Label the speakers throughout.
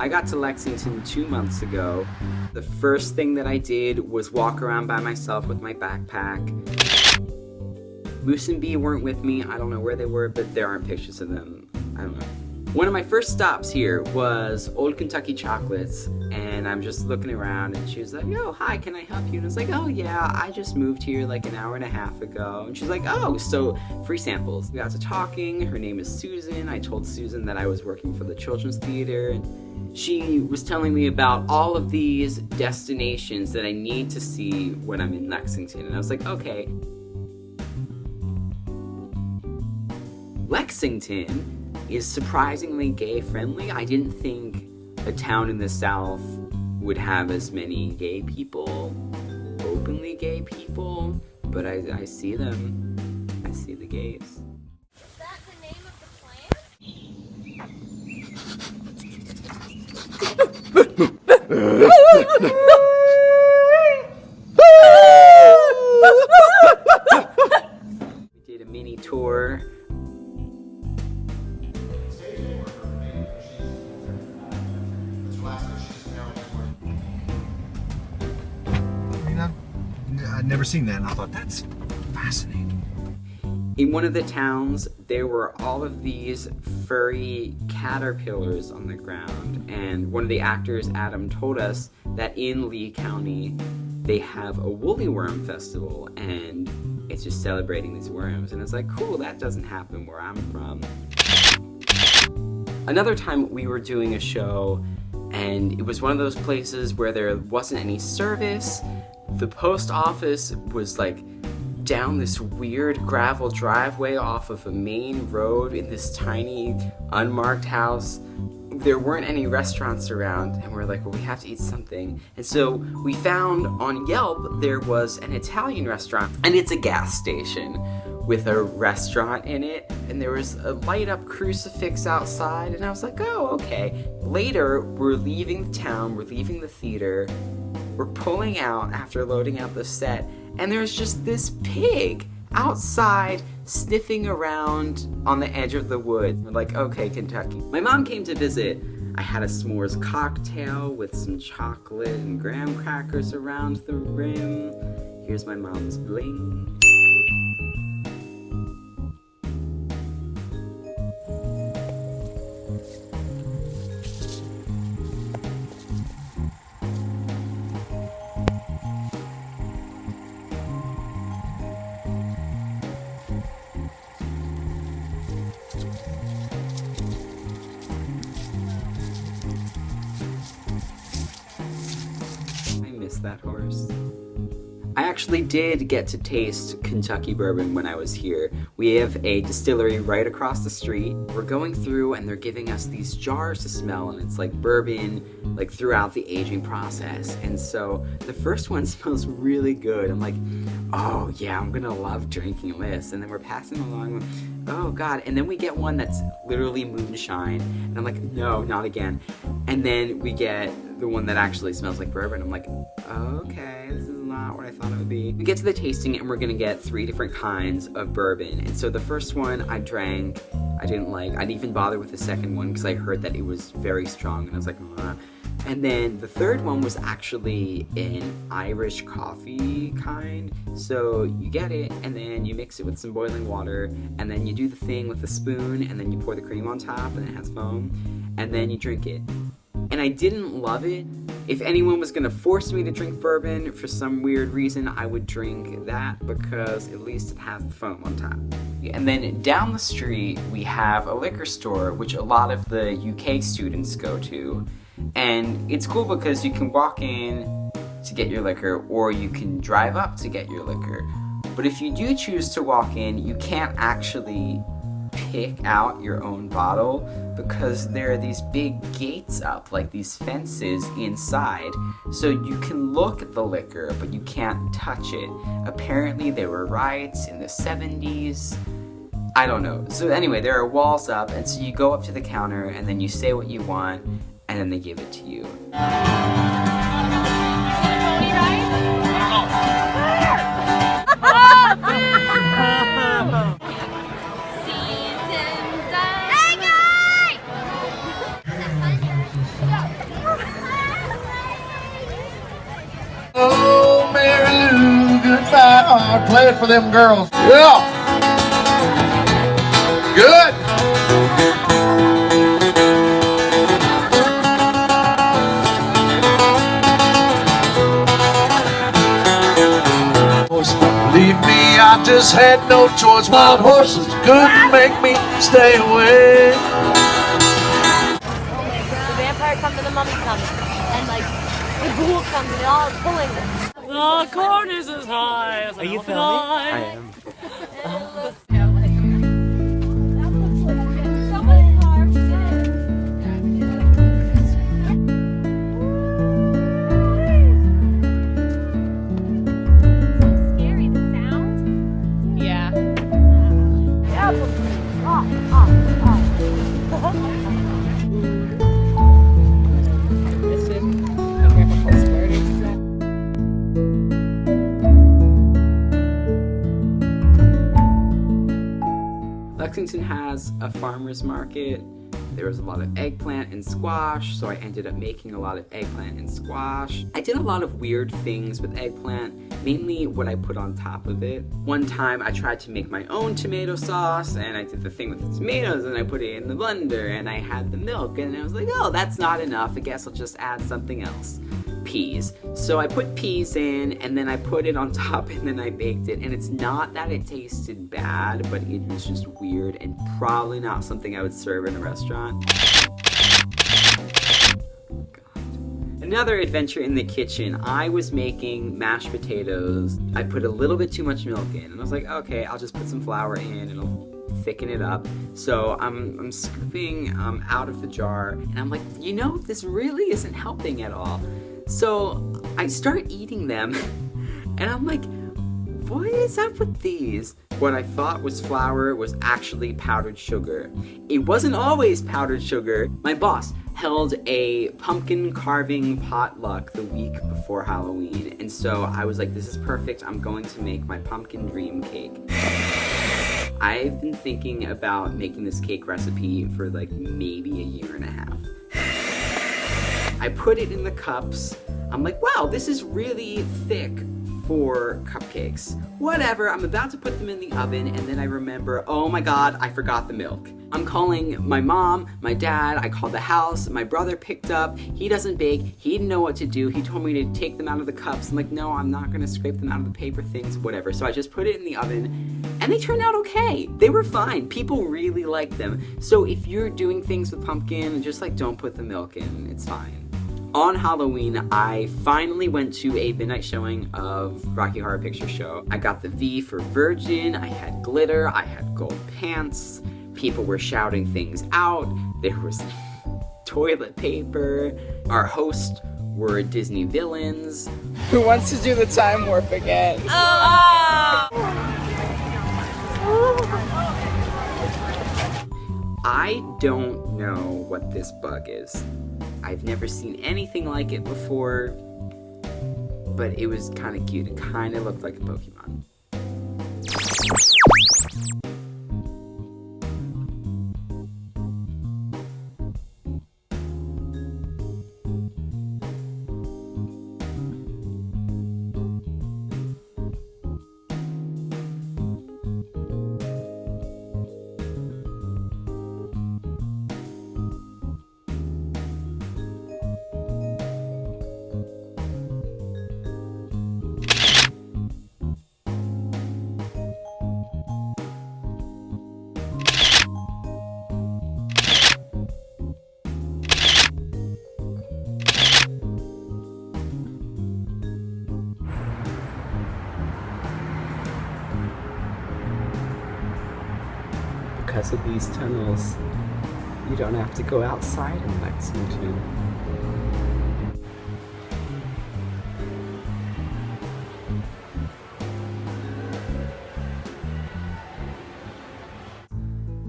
Speaker 1: I got to Lexington 2 months ago. The first thing that I did was walk around by myself with my backpack. Moose and Bee weren't with me. I don't know where they were, but there aren't pictures of them. I don't know. One of my first stops here was Old Kentucky Chocolates, and I'm just looking around, and she was like, "Oh, hi, can I help you?" And I was like, "Oh yeah, I just moved here like an hour and a half ago." And she's like, "Oh, so free samples." We got to talking. Her name is Susan. I told Susan that I was working for the Children's Theater, and she was telling me about all of these destinations that I need to see when I'm in Lexington. And I was like, okay. Lexington is surprisingly gay-friendly. I didn't think a town in the South would have as many gay people, openly gay people, but I see them. I see the gays.
Speaker 2: Is that the name of the plant?
Speaker 1: We did a mini tour.
Speaker 3: I'd never seen that, and I thought, that's fascinating.
Speaker 1: In one of the towns, there were all of these furry caterpillars on the ground, and one of the actors, Adam, told us that in Lee County, they have a woolly worm festival, and it's just celebrating these worms, and it's like, cool, that doesn't happen where I'm from. Another time we were doing a show, and it was one of those places where there wasn't any service. The post office was like down this weird gravel driveway off of a main road in this tiny unmarked house. There weren't any restaurants around, and we're like, well, we have to eat something. And so we found on Yelp there was an Italian restaurant, and it's a gas station with a restaurant in it, and there was a light up crucifix outside, and I was like, oh, okay. Later, we're leaving the town, we're leaving the theater, we're pulling out after loading out the set, and there's just this pig outside sniffing around on the edge of the woods. We're like, okay, Kentucky. My mom came to visit. I had a s'mores cocktail with some chocolate and graham crackers around the rim. Here's my mom's bling. That horse. I actually did get to taste Kentucky bourbon when I was here. We have a distillery right across the street. We're going through and they're giving us these jars to smell, and it's like bourbon, like throughout the aging process. And so the first one smells really good. I'm like, oh yeah, I'm gonna love drinking this. And then we're passing along, oh God. And then we get one that's literally moonshine. And I'm like, no, not again. And then we get the one that actually smells like bourbon. I'm like, okay, this is not what I thought it would be. We get to the tasting and we're gonna get 3 different kinds of bourbon. And so the first one I drank, I didn't like. I didn't even bother with the second one because I heard that it was very strong, and I was like, And then the third one was actually an Irish coffee kind. So you get it, and then you mix it with some boiling water, and then you do the thing with the spoon, and then you pour the cream on top, and it has foam, and then you drink it. And I didn't love it. If anyone was gonna force me to drink bourbon for some weird reason, I would drink that because at least it has the foam on top. And then down the street, we have a liquor store, which a lot of the UK students go to. And it's cool because you can walk in to get your liquor, or you can drive up to get your liquor. But if you do choose to walk in, you can't actually pick out your own bottle because there are these big gates up, like these fences inside. So you can look at the liquor, but you can't touch it. Apparently there were riots in the 70s. I don't know. So anyway, there are walls up, and so you go up to the counter, and then you say what you want, and then they give it to you.
Speaker 4: Now play it for them girls. Yeah. Good. Believe me, I just had no choice. Wild horses couldn't make me stay away.
Speaker 2: The vampire comes and the mummy comes. And like, the ghoul comes and they're all pulling them.
Speaker 5: The corn is as high as
Speaker 1: Are you filming? I am.
Speaker 2: Scary, the sound.
Speaker 5: Yeah.
Speaker 1: Lexington has a farmer's market. There was a lot of eggplant and squash, so I ended up making a lot of eggplant and squash. I did a lot of weird things with eggplant, mainly what I put on top of it. One time I tried to make my own tomato sauce, and I did the thing with the tomatoes, and I put it in the blender, and I had the milk, and I was like, oh, that's not enough. I guess I'll just add something else. Peas. So I put peas in, and then I put it on top, and then I baked it, and it's not that it tasted bad, but it was just weird and probably not something I would serve in a restaurant. God. Another adventure in the kitchen. I was making mashed potatoes. I put a little bit too much milk in, and I was like, okay, I'll just put some flour in, it'll thicken it up. So I'm scooping out of the jar, and I'm like, you know, this really isn't helping at all. So I start eating them, and I'm like, what is up with these? What I thought was flour was actually powdered sugar. It wasn't always powdered sugar. My boss held a pumpkin carving potluck the week before Halloween, and so I was like, this is perfect. I'm going to make my pumpkin dream cake. I've been thinking about making this cake recipe for like maybe a year and a half. I put it in the cups. I'm like, wow, this is really thick for cupcakes. Whatever, I'm about to put them in the oven, and then I remember, oh my God, I forgot the milk. I'm calling my mom, my dad, I called the house, my brother picked up, he doesn't bake, he didn't know what to do, he told me to take them out of the cups. I'm like, no, I'm not gonna scrape them out of the paper things, whatever. So I just put it in the oven, and they turned out okay. They were fine, people really liked them. So if you're doing things with pumpkin, just like don't put the milk in, it's fine. On Halloween, I finally went to a midnight showing of Rocky Horror Picture Show. I got the V for Virgin, I had glitter, I had gold pants, people were shouting things out, there was toilet paper, our hosts were Disney villains.
Speaker 5: Who wants to do the time warp again?
Speaker 1: I don't know what this bug is. I've never seen anything like it before, but it was kind of cute. It kind of looked like a Pokemon. Because of these tunnels, you don't have to go outside in Lexington.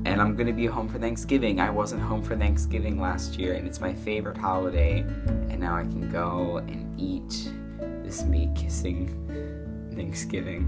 Speaker 1: And I'm gonna be home for Thanksgiving. I wasn't home for Thanksgiving last year, and it's my favorite holiday. And now I can go and eat this meat-kissing Thanksgiving.